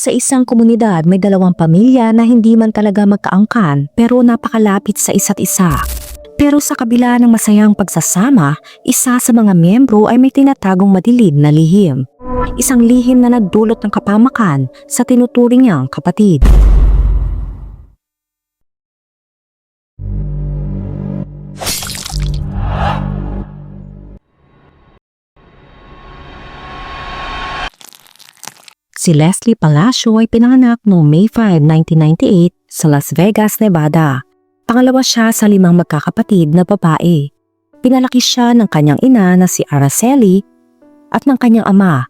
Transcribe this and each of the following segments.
Sa isang komunidad may dalawang pamilya na hindi man talaga magkaangkan pero napakalapit sa isa't isa. Pero sa kabila ng masayang pagsasama, isa sa mga miyembro ay may tinatagong madilim na lihim. Isang lihim na nagdulot ng kapamakan sa tinuturing niyang kapatid. Si Leslie Palacio ay pinanganak noong May 5, 1998 sa Las Vegas, Nevada. Pangalawa siya sa 5 magkakapatid na babae. Pinalaki siya ng kanyang ina na si Araceli at ng kanyang ama.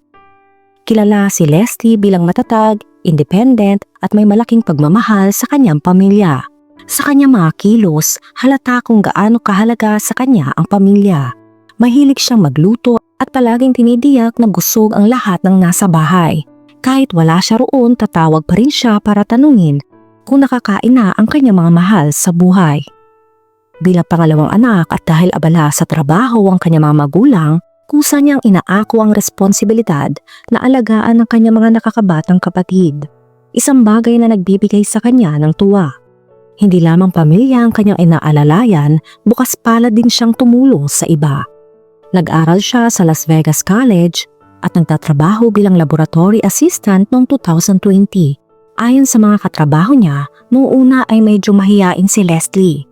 Kilala si Leslie bilang matatag, independent at may malaking pagmamahal sa kanyang pamilya. Sa kanyang mga kilos, halata kung gaano kahalaga sa kanya ang pamilya. Mahilig siyang magluto at palaging tinidiyak na busog ang lahat ng nasa bahay. Kahit wala siya roon, tatawag pa rin siya para tanungin kung nakakain na ang kanyang mga mahal sa buhay. Bilang pangalawang anak at dahil abala sa trabaho ang kanyang mga magulang, kusa niyang inaako ang responsibilidad na alagaan ang kanyang mga nakakabatang kapatid. Isang bagay na nagbibigay sa kanya ng tuwa. Hindi lamang pamilya ang kanyang inaalalayan, bukas palad din siyang tumulong sa iba. Nag-aral siya sa Las Vegas College at nagtatrabaho bilang laboratory assistant noong 2020. Ayon sa mga katrabaho niya, noong una ay medyo mahiyain si Leslie.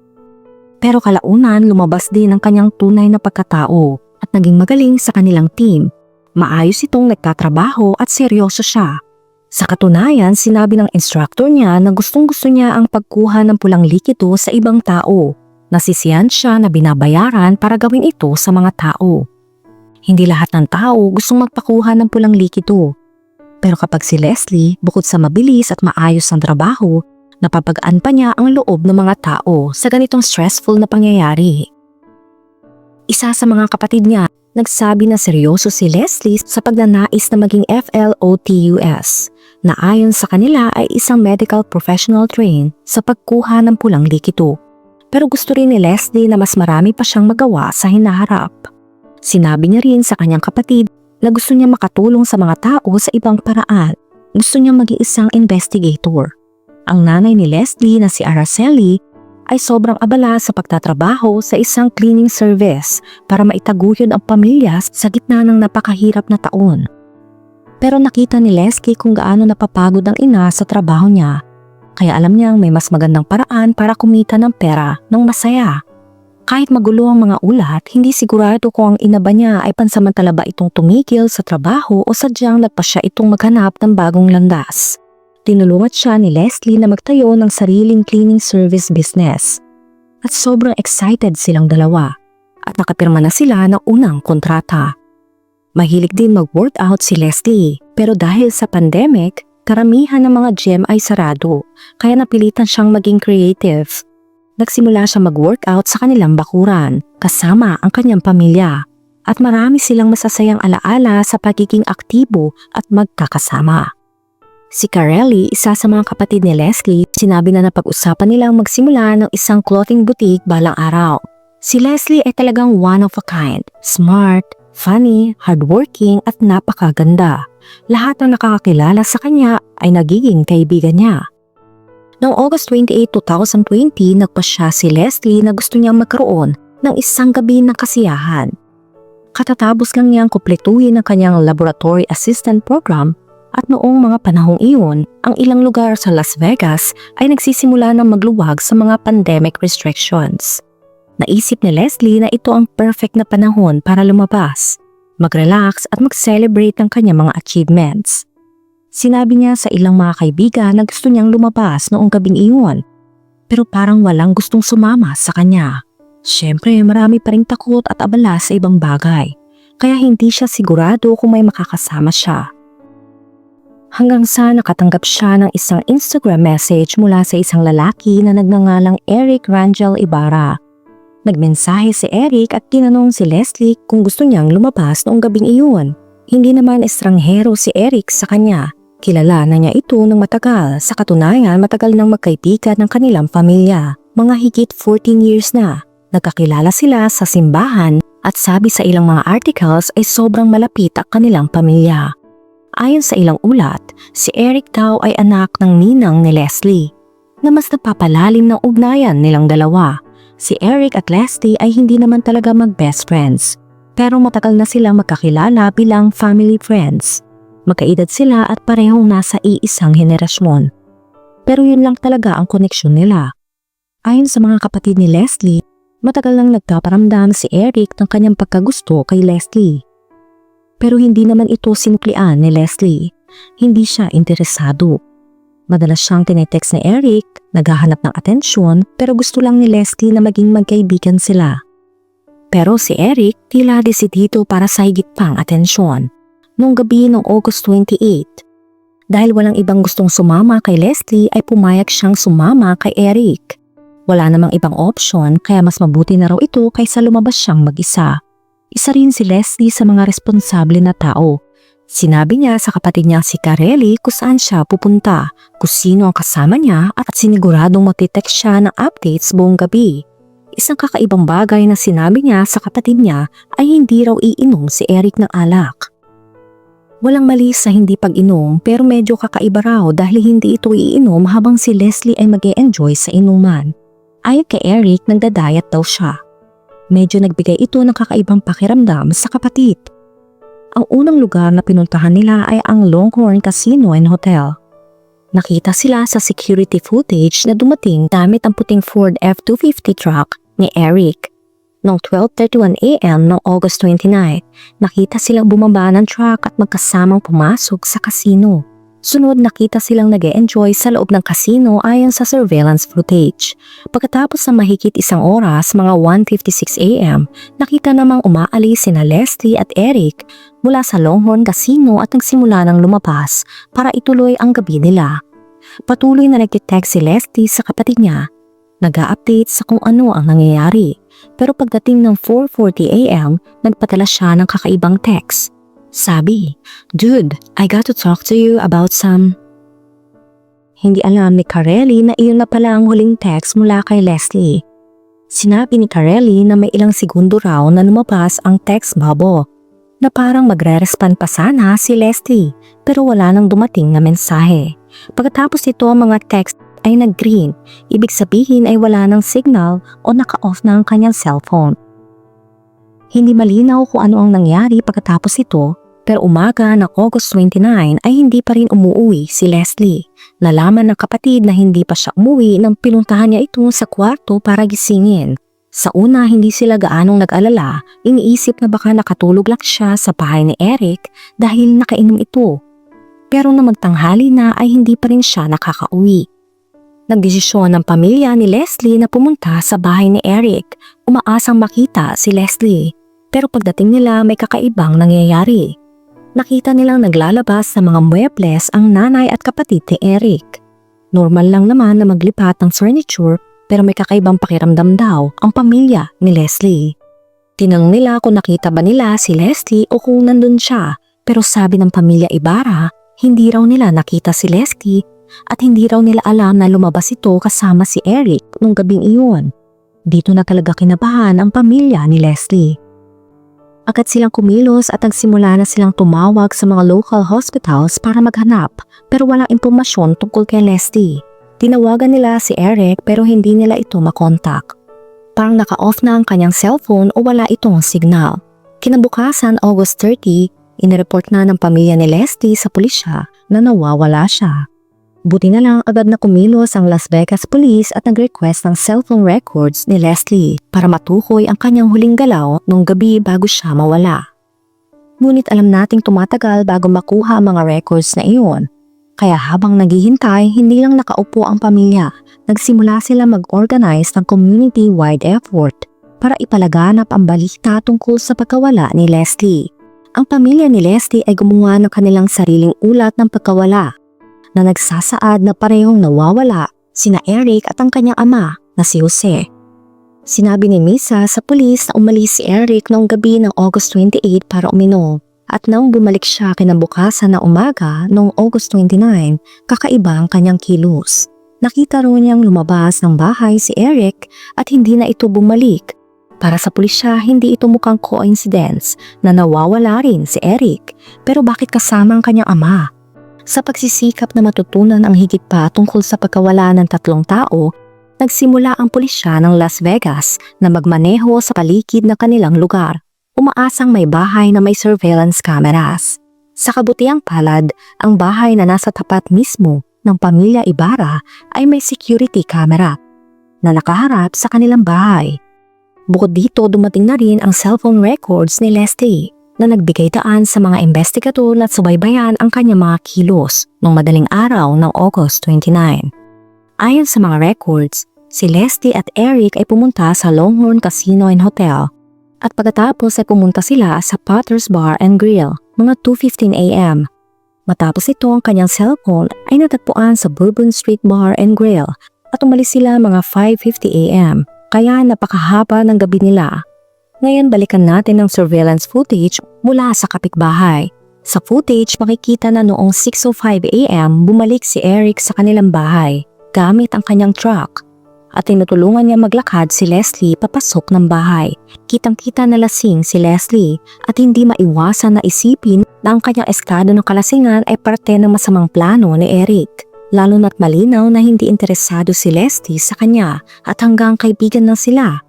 Pero kalaunan lumabas din ang kanyang tunay na pagkatao at naging magaling sa kanilang team. Maayos itong nagtatrabaho at seryoso siya. Sa katunayan, sinabi ng instructor niya na gustong-gusto niya ang pagkuha ng pulang likido sa ibang tao. Nasisiyahan siya na binabayaran para gawin ito sa mga tao. Hindi lahat ng tao gustong magpakuha ng pulang likido. Pero kapag si Leslie, bukod sa mabilis at maayos ang trabaho, napapagaan pa niya ang loob ng mga tao sa ganitong stressful na pangyayari. Isa sa mga kapatid niya, nagsabi na seryoso si Leslie sa pagnanais na maging FLOTUS, na ayon sa kanila ay isang medical professional trained sa pagkuha ng pulang likido. Pero gusto rin ni Leslie na mas marami pa siyang magawa sa hinaharap. Sinabi niya rin sa kanyang kapatid na gusto niya makatulong sa mga tao sa ibang paraan. Gusto niya maging isang investigator. Ang nanay ni Leslie na si Araceli ay sobrang abala sa pagtatrabaho sa isang cleaning service para maitaguyod ang pamilya sa gitna ng napakahirap na taon. Pero nakita ni Leslie kung gaano napapagod ang ina sa trabaho niya. Kaya alam niyang may mas magandang paraan para kumita ng pera ng masaya. Kahit magulo ang mga ulat, hindi sigurado kung ang ina ba niya ay pansamantala ba itong tumigil sa trabaho o sadyang nagpasya itong maghanap ng bagong landas. Tinulungan siya ni Leslie na magtayo ng sariling cleaning service business. At sobrang excited silang dalawa. At nakapirma na sila ng unang kontrata. Mahilig din mag-workout si Leslie, pero dahil sa pandemic, karamihan ng mga gym ay sarado, kaya napilitan siyang maging creative. Nagsimula siya mag-workout sa kanilang bakuran, kasama ang kanyang pamilya, at marami silang masasayang alaala sa pagiging aktibo at magkakasama. Si Carelli, isa sa mga kapatid ni Leslie, sinabi na napag-usapan nilang magsimula ng isang clothing boutique balang araw. Si Leslie ay talagang one of a kind, smart, funny, hardworking at napakaganda. Lahat ng nakakakilala sa kanya ay nagiging kaibigan niya. Noong August 28, 2020, nagpasya si Leslie na gusto niyang magkaroon ng isang gabi ng kasiyahan. Katatapos lang niyang kumpletuhin ang kanyang laboratory assistant program at noong mga panahong iyon, ang ilang lugar sa Las Vegas ay nagsisimula ng magluwag sa mga pandemic restrictions. Naisip ni Leslie na ito ang perfect na panahon para lumabas, mag-relax at mag-celebrate ng kanyang mga achievements. Sinabi niya sa ilang mga kaibigan na gusto niyang lumabas noong gabing iyon, pero parang walang gustong sumama sa kanya. Siyempre, marami pa ring takot at abala sa ibang bagay, kaya hindi siya sigurado kung may makakasama siya. Hanggang sa nakatanggap siya ng isang Instagram message mula sa isang lalaki na nagngangalang Eric Rangel Ibarra. Nagmensahe si Eric at tinanong si Leslie kung gusto niyang lumabas noong gabing iyon. Hindi naman estranghero si Eric sa kanya. Kilala na niya ito ng matagal, sa katunayan matagal nang magkaibigan ng kanilang pamilya. Mga higit 14 years na. Nagkakilala sila sa simbahan at sabi sa ilang mga articles ay sobrang malapit ang kanilang pamilya. Ayon sa ilang ulat, si Eric daw ay anak ng ninang ni Leslie, na mas napapalalim ng ugnayan nilang dalawa. Si Eric at Leslie ay hindi naman talaga mag-best friends, pero matagal na silang magkakilala bilang family friends. Magkaedad sila at parehong nasa iisang henerasyon. Pero yun lang talaga ang koneksyon nila. Ayon sa mga kapatid ni Leslie, matagal nang nagpaparamdam si Eric ng kanyang pagkagusto kay Leslie. Pero hindi naman ito sinuklian ni Leslie. Hindi siya interesado. Madalas siyang tinetext ni Eric, naghahanap ng atensyon, pero gusto lang ni Leslie na maging magkaibigan sila. Pero si Eric tila desidido para sa higit pang atensyon. Noong gabi ng August 28, dahil walang ibang gustong sumama kay Leslie ay pumayag siyang sumama kay Eric. Wala namang ibang option kaya mas mabuti na raw ito kaysa lumabas siyang mag-isa. Isa rin si Leslie sa mga responsable na tao. Sinabi niya sa kapatid niya si Kareli kung saan siya pupunta, kung sino ang kasama niya at siniguradong matitext siya ng updates buong gabi. Isang kakaibang bagay na sinabi niya sa kapatid niya ay hindi raw iinom si Eric ng alak. Walang mali sa hindi pag-inom pero medyo kakaiba raw dahil hindi ito iinom habang si Leslie ay mag-e-enjoy sa inuman. Ayon kay Eric, nagda-diet daw siya. Medyo nagbigay ito ng kakaibang pakiramdam sa kapatid. Ang unang lugar na pinuntahan nila ay ang Longhorn Casino and Hotel. Nakita sila sa security footage na dumating gamit ang puting Ford F-250 truck ni Eric. Noong 12:31 AM noong August 29, nakita silang bumaba ng truck at magkasamang pumasok sa casino. Sunod nakita silang nag-e-enjoy sa loob ng casino ayon sa surveillance footage. Pagkatapos ng mahigit isang oras, mga 1:56 AM, nakita namang umaalis sina Leslie at Eric mula sa Longhorn Casino at nagsimula ng lumabas para ituloy ang gabi nila. Patuloy na nag-text si Leslie sa kapatid niya. Nag-a-update sa kung ano ang nangyayari. Pero pagdating ng 4:40 AM, nagpadala siya ng kakaibang text. Sabi, "Dude, I got to talk to you about some..." Hindi alam ni Kareli na iyon na pala ang huling text mula kay Leslie. Sinabi ni Kareli na may ilang segundo raw na lumabas ang text bubble, na parang magre-respond pa sana si Leslie pero wala nang dumating na mensahe. Pagkatapos nito ang mga text ay nag-green, ibig sabihin ay wala ng signal o naka-off na ang kanyang cellphone. Hindi malinaw kung ano ang nangyari pagkatapos ito. Pero umaga ng August 29 ay hindi pa rin umuwi si Leslie. Nalaman ng kapatid na hindi pa siya umuwi nang pinuntahan niya ito sa kwarto para gisingin. Sa una hindi sila gaanong nag-alala, iniisip na baka nakatulog lang siya sa bahay ni Eric dahil nakainom ito. Pero na magtanghali na ay hindi pa rin siya nakakauwi. Nagdesisyon ng pamilya ni Leslie na pumunta sa bahay ni Eric, umaasang makita si Leslie. Pero pagdating nila may kakaibang nangyayari. Nakita nilang naglalabas sa mga muebles ang nanay at kapatid ni Eric. Normal lang naman na maglipat ng furniture pero may kakaibang pakiramdam daw ang pamilya ni Leslie. Tinanong nila kung nakita ba nila si Leslie o kung nandun siya pero sabi ng pamilya Ibarra, hindi raw nila nakita si Leslie at hindi raw nila alam na lumabas ito kasama si Eric nung gabing iyon. Dito na talaga kinabahan ang pamilya ni Leslie. Agad silang kumilos at nagsimula na silang tumawag sa mga local hospitals para maghanap pero walang impormasyon tungkol kay Leslie. Tinawagan nila si Eric pero hindi nila ito makontak. Parang naka-off na ang kanyang cellphone o wala itong signal. Kinabukasan August 30, inireport na ng pamilya ni Leslie sa pulisya na nawawala siya. Buti na lang agad na kumilos ang Las Vegas Police at nag-request ng cellphone records ni Leslie para matukoy ang kanyang huling galaw nung gabi bago siya mawala. Ngunit alam nating tumatagal bago makuha ang mga records na iyon. Kaya habang naghihintay, hindi lang nakaupo ang pamilya. Nagsimula sila mag-organize ng community-wide effort para ipalaganap ang balita tungkol sa pagkawala ni Leslie. Ang pamilya ni Leslie ay gumawa ng kanilang sariling ulat ng pagkawala na nagsasaad na parehong nawawala sina Eric at ang kanyang ama na si Jose. Sinabi ni Misa sa pulis na umalis si Eric noong gabi ng August 28 para uminom at nang bumalik siya kinabukasan na umaga noong August 29, kakaiba ang kanyang kilos. Nakita raw niyang lumabas ng bahay si Eric at hindi na ito bumalik Para sa pulisya, hindi ito mukhang coincidence na nawawala rin si Eric. Pero bakit kasama ang kanyang ama? Sa pagsisikap na matutunan ang higit pa tungkol sa pagkawala ng 3 tao, nagsimula ang pulisya ng Las Vegas na magmaneho sa paligid ng kanilang lugar, umaasang may bahay na may surveillance cameras. Sa kabutiang palad, ang bahay na nasa tapat mismo ng pamilya Ibarra ay may security camera na nakaharap sa kanilang bahay. Bukod dito, dumating na rin ang cellphone records ni Leslie na nagbigay daan sa mga investigador at subaybayan ang kanyang mga kilos noong madaling araw ng August 29. Ayon sa mga records, si Leslie at Eric ay pumunta sa Longhorn Casino and Hotel at pagkatapos ay pumunta sila sa Potter's Bar and Grill mga 2:15 a.m. Matapos ito, ang kanyang cellphone ay natagpuan sa Bourbon Street Bar and Grill at umalis sila mga 5:50 a.m. Kaya napakahaba ng gabi nila. Ngayon balikan natin ang surveillance footage mula sa kapitbahay. Sa footage makikita na noong 6:05 a.m. bumalik si Eric sa kanilang bahay gamit ang kanyang truck at tinutulungan niya maglakad si Leslie papasok ng bahay. Kitang-kita na lasing si Leslie at hindi maiwasan na isipin na ang kanyang estado ng kalasingan ay parte ng masamang plano ni Eric. Lalo na't malinaw na hindi interesado si Leslie sa kanya at hanggang kaibigan na sila.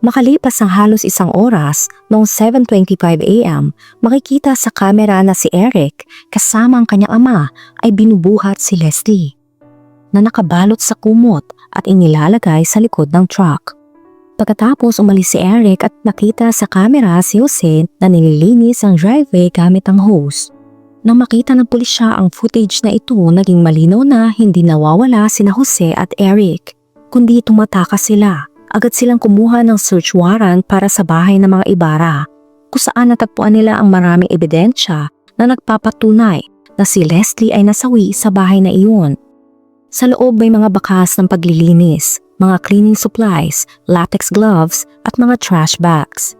Makalipas ang halos 1 oras, noong 7:25 a.m., makikita sa kamera na si Eric kasama ang kanyang ama ay binubuhat si Leslie na nakabalot sa kumot at inilalagay sa likod ng truck. Pagkatapos umalis si Eric at nakita sa kamera si Jose na nililinis ang driveway gamit ang hose. Nang makita ng pulisya ang footage na ito, naging malinaw na hindi nawawala sina Jose at Eric, kundi tumatakas sila. Agad silang kumuha ng search warrant para sa bahay ng mga Ibarra, kung saan natagpuan nila ang maraming ebidensya na nagpapatunay na si Leslie ay nasawi sa bahay na iyon. Sa loob may mga bakas ng paglilinis, mga cleaning supplies, latex gloves at mga trash bags.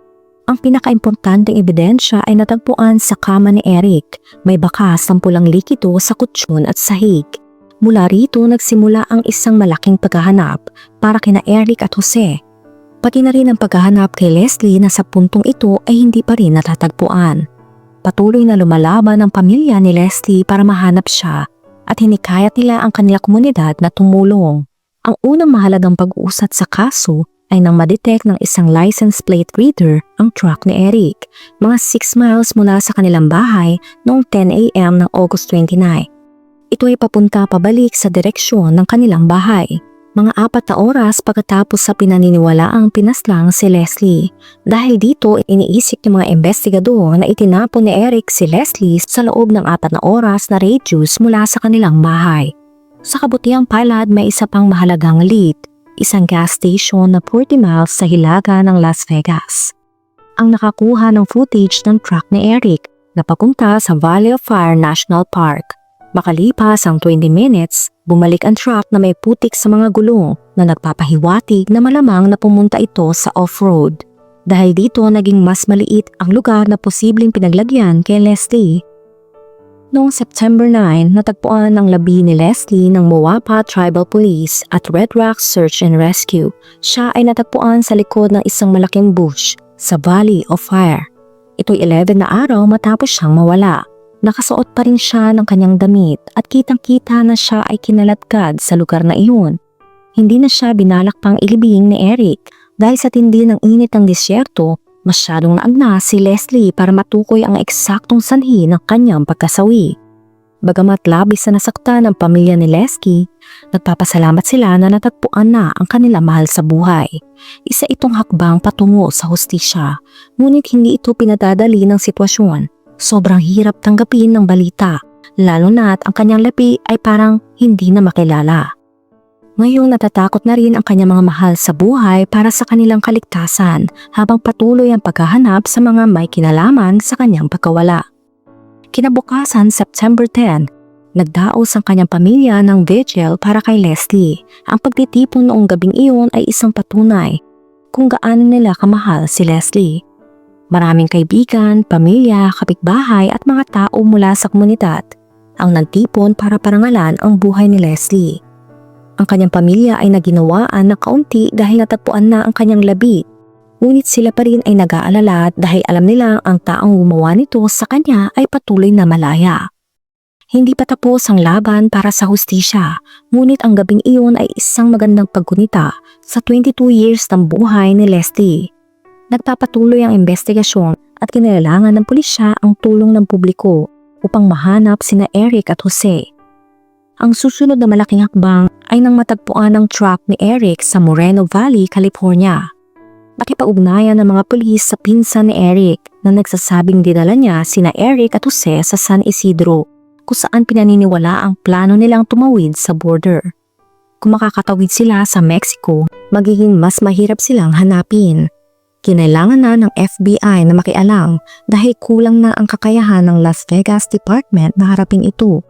Ang pinakaimportanteng ebidensya ay natagpuan sa kama ni Eric. May bakas ng pulang likido sa kutsyon at sahig. Mula rito nagsimula ang isang malaking paghahanap para kina Eric at Jose. Pati na rin ang paghahanap kay Leslie na sa puntong ito ay hindi pa rin natatagpuan. Patuloy na lumalaban ang pamilya ni Leslie para mahanap siya at hinikayat nila ang kanilang komunidad na tumulong. Ang unang mahalagang pag-uusat sa kaso ay nang madetect ng isang license plate reader ang truck ni Eric, mga 6 miles mula sa kanilang bahay noong 10 a.m. ng August 29. Ito ay papunta pabalik sa direksyon ng kanilang bahay. Mga 4 na oras pagkatapos sa pinaniniwalaang pinaslang si Leslie. Dahil dito, iniisip ng mga investigador na itinapon ni Eric si Leslie sa loob ng 4 na oras na radius mula sa kanilang bahay. Sa kabutiang palad, may isa pang mahalagang lead. Isang gas station na 40 miles sa hilaga ng Las Vegas. Ang nakakuha ng footage ng truck ni Eric na papunta sa Valley of Fire National Park. Makalipas ang 20 minutes, bumalik ang truck na may putik sa mga gulong na nagpapahiwatig na malamang na pumunta ito sa off-road. Dahil dito naging mas maliit ang lugar na posibleng pinaglagyan kay Leslie. Noong September 9, natagpuan ang labi ni Leslie ng Moapa Tribal Police at Red Rock Search and Rescue. Siya ay natagpuan sa likod ng isang malaking bush sa Valley of Fire. Ito'y 11 na araw matapos siyang mawala. Nakasuot pa rin siya ng kanyang damit at kitang-kita na siya ay kinaladkad sa lugar na iyon. Hindi na siya binalak pang ilibing ni Eric dahil sa tindi ng init ng disyerto. Masyadong naagna si Leslie para matukoy ang eksaktong sanhi ng kanyang pagkasawi. Bagamat labis na nasaktan ang pamilya ni Leslie, nagpapasalamat sila na natagpuan na ang kanilang mahal sa buhay. Isa itong hakbang patungo sa hustisya, ngunit hindi ito pinadadali ng sitwasyon. Sobrang hirap tanggapin ng balita, lalo na't ang kanyang labi ay parang hindi na makilala. Ngayon natatakot na rin ang kanyang mga mahal sa buhay para sa kanilang kaligtasan habang patuloy ang paghahanap sa mga may kinalaman sa kanyang pagkawala. Kinabukasan September 10, nagdaos ang kanyang pamilya ng vigil para kay Leslie. Ang pagtitipon noong gabing iyon ay isang patunay kung gaano nila kamahal si Leslie. Maraming kaibigan, pamilya, kapitbahay at mga tao mula sa komunidad ang nagtipon para parangalan ang buhay ni Leslie. Ang kanyang pamilya ay naginawaan ng kaunti dahil natagpuan na ang kanyang labi. Ngunit sila pa rin ay nag-aalala dahil alam nila ang taong gumawa nito sa kanya ay patuloy na malaya. Hindi pa tapos ang laban para sa hustisya, ngunit ang gabing iyon ay isang magandang paggunita sa 22 years ng buhay ni Leslie. Nagpapatuloy ang investigasyon at kinailangan ng pulisya ang tulong ng publiko upang mahanap sina Eric at Jose. Ang susunod na malaking hakbang ay nang matagpuan ang truck ni Eric sa Moreno Valley, California. Nakipag-ugnayan ng mga pulis sa pinsan ni Eric na nagsasabing dinala niya sina Eric at Jose sa San Isidro, kung saan pinaniniwala ang plano nilang tumawid sa border. Kung makakatawid sila sa Mexico, magiging mas mahirap silang hanapin. Kinailangan na ng FBI na makialam dahil kulang na ang kakayahan ng Las Vegas Department na harapin ito.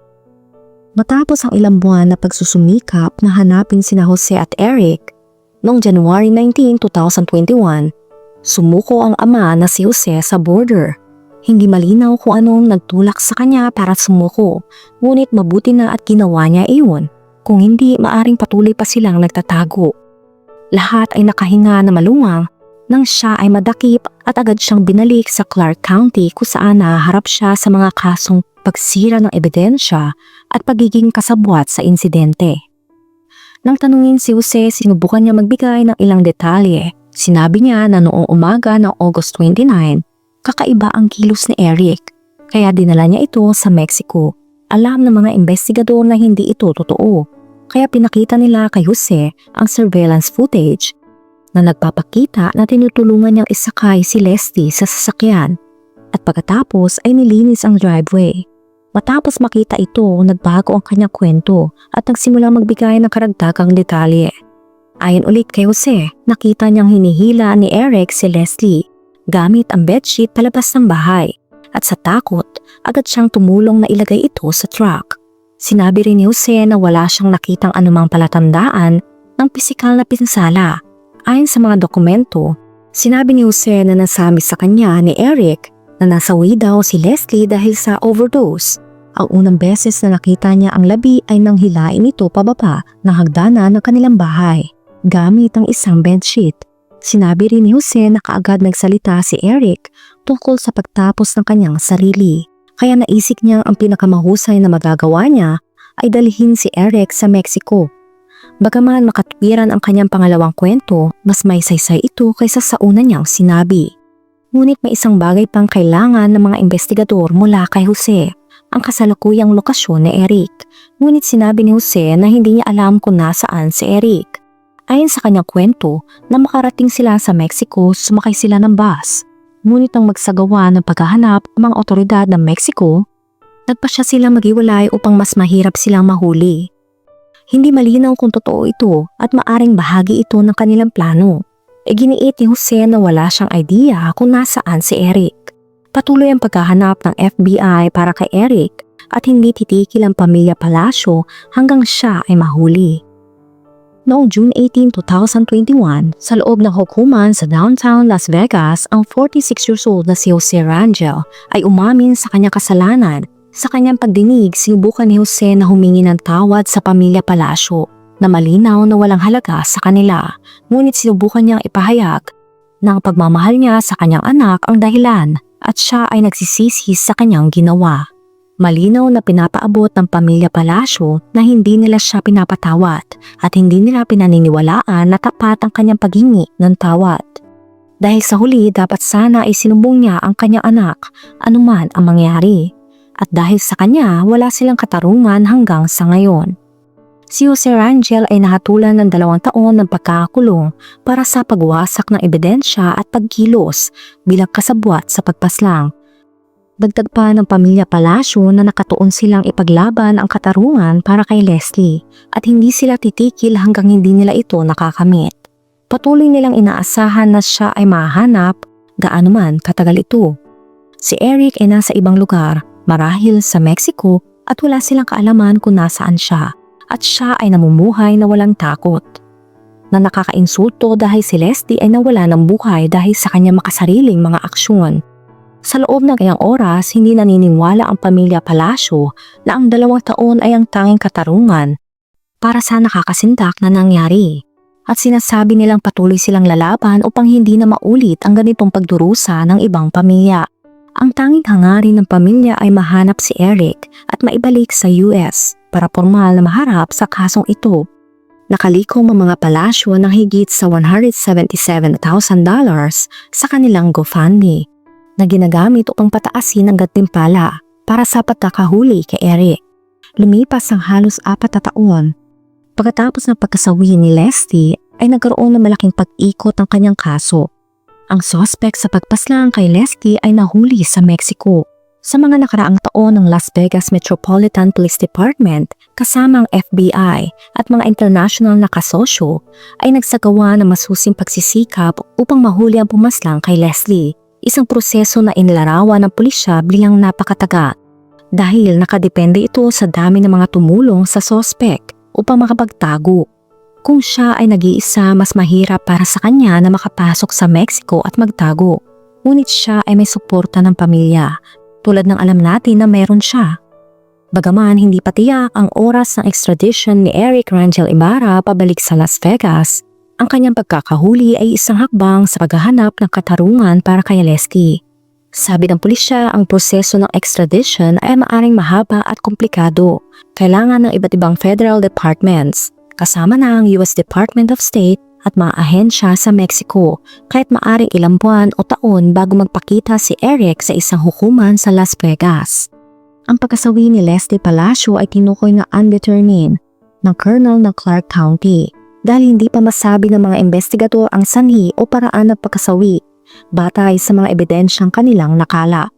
Matapos ang ilang buwan na pagsusumikap na hanapin sina Jose at Eric, noong January 19, 2021, sumuko ang ama na si Jose sa border. Hindi malinaw kung anong nagtulak sa kanya para sumuko, ngunit mabuti na at ginawa niya iyon. Kung hindi, maaring patuloy pa silang nagtatago. Lahat ay nakahinga na maluwang nang siya ay madakip at agad siyang binalik sa Clark County kung saan nahaharap siya sa mga kasong pagsira ng ebidensya at pagiging kasabwat sa insidente. Nang tanungin si Jose, sinubukan niya magbigay ng ilang detalye. Sinabi niya na noong umaga ng August 29, kakaiba ang kilos ni Eric, kaya dinala niya ito sa Mexico. Alam ng mga investigador na hindi ito totoo, kaya pinakita nila kay Jose ang surveillance footage na nagpapakita na tinutulungan niyang isakay si Leslie sa sasakyan at pagkatapos ay nilinis ang driveway. Matapos makita ito, nagbago ang kanyang kwento at nagsimulang magbigay ng karagdagang detalye. Ayon ulit kay Jose, nakita niyang hinihila ni Eric si Leslie gamit ang bedsheet palabas ng bahay at sa takot, agad siyang tumulong na ilagay ito sa truck. Sinabi rin ni Jose na wala siyang nakitang anumang palatandaan ng pisikal na pinsala. Ayon sa mga dokumento, sinabi ni Jose na nasabi sa kanya ni Eric na nasawi daw si Leslie dahil sa overdose. Ang unang beses na nakita niya ang labi ay nang hilain ito pababa ng hagdanan ng kanilang bahay gamit ang isang bedsheet. Sinabi rin ni Jose na kaagad nagsalita si Eric tungkol sa pagtapos ng kanyang sarili. Kaya naisip niya ang pinakamahusay na magagawa niya ay dalhin si Eric sa Mexico. Bagaman makatwiran ang kanyang pangalawang kwento, mas may saysay ito kaysa sa una niyang sinabi. Ngunit may isang bagay pang kailangan ng mga investigador mula kay Jose, ang kasalukuyang lokasyon ni Eric. Ngunit sinabi ni Jose na hindi niya alam kung nasaan si Eric. Ayon sa kanyang kwento, na makarating sila sa Mexico, sumakay sila ng bus. Ngunit ang magsagawa ng paghahanap ng mga otoridad ng Mexico, nagpasya silang maghiwalay upang mas mahirap silang mahuli. Hindi malinaw kung totoo ito at maaring bahagi ito ng kanilang plano. Iginiit ni Jose na wala siyang idea kung nasaan si Eric. Patuloy ang paghahanap ng FBI para kay Eric at hindi titikil ang pamilya Palacio hanggang siya ay mahuli. Noong June 18, 2021, sa loob ng hukuman sa downtown Las Vegas, ang 46 years old na si Jose Rangel ay umamin sa kanyang kasalanan. Sa kanyang pagdinig, sinubukan ni Jose na humingi ng tawad sa pamilya Palacio na malinaw na walang halaga sa kanila. Ngunit sinubukan niyang ipahayag na ang pagmamahal niya sa kanyang anak ang dahilan at siya ay nagsisisi sa kanyang ginawa. Malinaw na pinapaabot ng pamilya Palacio na hindi nila siya pinapatawad at hindi nila pinaniniwalaan na tapat ang kanyang paghingi ng tawad. Dahil sa huli, dapat sana ay sinumbong niya ang kanyang anak anuman ang mangyari. At dahil sa kanya, wala silang katarungan hanggang sa ngayon. Si Jose Rangel ay nahatulan ng 2 taon ng pagkakakulong para sa pagwasak ng ebidensya at pagkilos bilang kasabwat sa pagpaslang. Dagdag pa ng pamilya Palacio na nakatuon silang ipaglaban ang katarungan para kay Leslie at hindi sila titikil hanggang hindi nila ito nakakamit. Patuloy nilang inaasahan na siya ay mahanap gaano man katagal ito. Si Eric ay nasa ibang lugar, marahil sa Mexico, at wala silang kaalaman kung nasaan siya at siya ay namumuhay na walang takot. Na nakakainsulto dahil si Leslie ay nawala ng buhay dahil sa kanyang makasariling mga aksyon. Sa loob ng kanyang oras, hindi naniniwala ang pamilya Palacio na ang 2 taon ay ang tanging katarungan para sa nakakasindak na nangyari. at sinasabi nilang patuloy silang lalaban upang hindi na maulit ang ganitong pagdurusa ng ibang pamilya. Ang tanging hangarin ng pamilya ay mahanap si Eric at maibalik sa US para formal na maharap sa kasong ito. Nakalikom ang mga palasyo ng higit sa $177,000 sa kanilang GoFundMe na ginagamit upang pataasin ang gantimpala para sa pagkakahuli kay Eric. Lumipas ang halos 4 na taon. Pagkatapos ng pagkasawi ni Leslie ay nagkaroon ng malaking pag-ikot ang kanyang kaso. Ang suspect sa pagpaslang kay Leslie ay nahuli sa Mexico. Sa mga nakaraang taon ng Las Vegas Metropolitan Police Department kasama ang FBI at mga international na kasosyo ay nagsagawa ng masusing pagsisikap upang mahuli ang pumaslang kay Leslie. Isang proseso na inilarawan ng pulisya bilang napakataga dahil nakadepende ito sa dami ng mga tumulong sa suspect upang makapagtago. Kung siya ay nag-iisa, mas mahirap para sa kanya na makapasok sa Mexico at magtago. Ngunit siya ay may suporta ng pamilya, tulad ng alam natin na meron siya. Bagaman hindi pa tiyak ang oras ng extradition ni Eric Rangel Ibarra pabalik sa Las Vegas, ang kanyang pagkakahuli ay isang hakbang sa paghahanap ng katarungan para kay Leslie. Sabi ng pulisya, ang proseso ng extradition ay maaring mahaba at komplikado. Kailangan ng iba't ibang federal departments, kasama na ang US Department of State at mga ahensya sa Mexico, kahit maaring ilang buwan o taon bago magpakita si Eric sa isang hukuman sa Las Vegas. Ang pagkasawi ni Leslie Palacio ay tinukoy na undetermined ng Colonel ng Clark County dahil hindi pa masabi ng mga investigador ang sanhi o paraan ng pagkasawi batay sa mga ebidensyang kanilang nakala.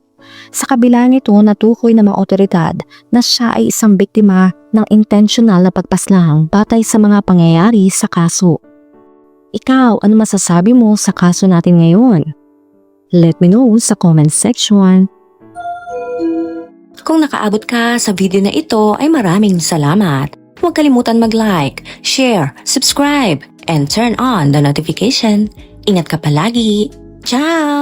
Sa kabila nito, natukoy ng mga otoridad na siya ay isang biktima ng intentional na pagpaslang batay sa mga pangyayari sa kaso. Ikaw, ano masasabi mo sa kaso natin ngayon? Let me know sa comment section. Kung nakaabot ka sa video na ito ay maraming salamat. Huwag kalimutan mag-like, share, subscribe, and turn on the notification. Ingat ka palagi. Ciao!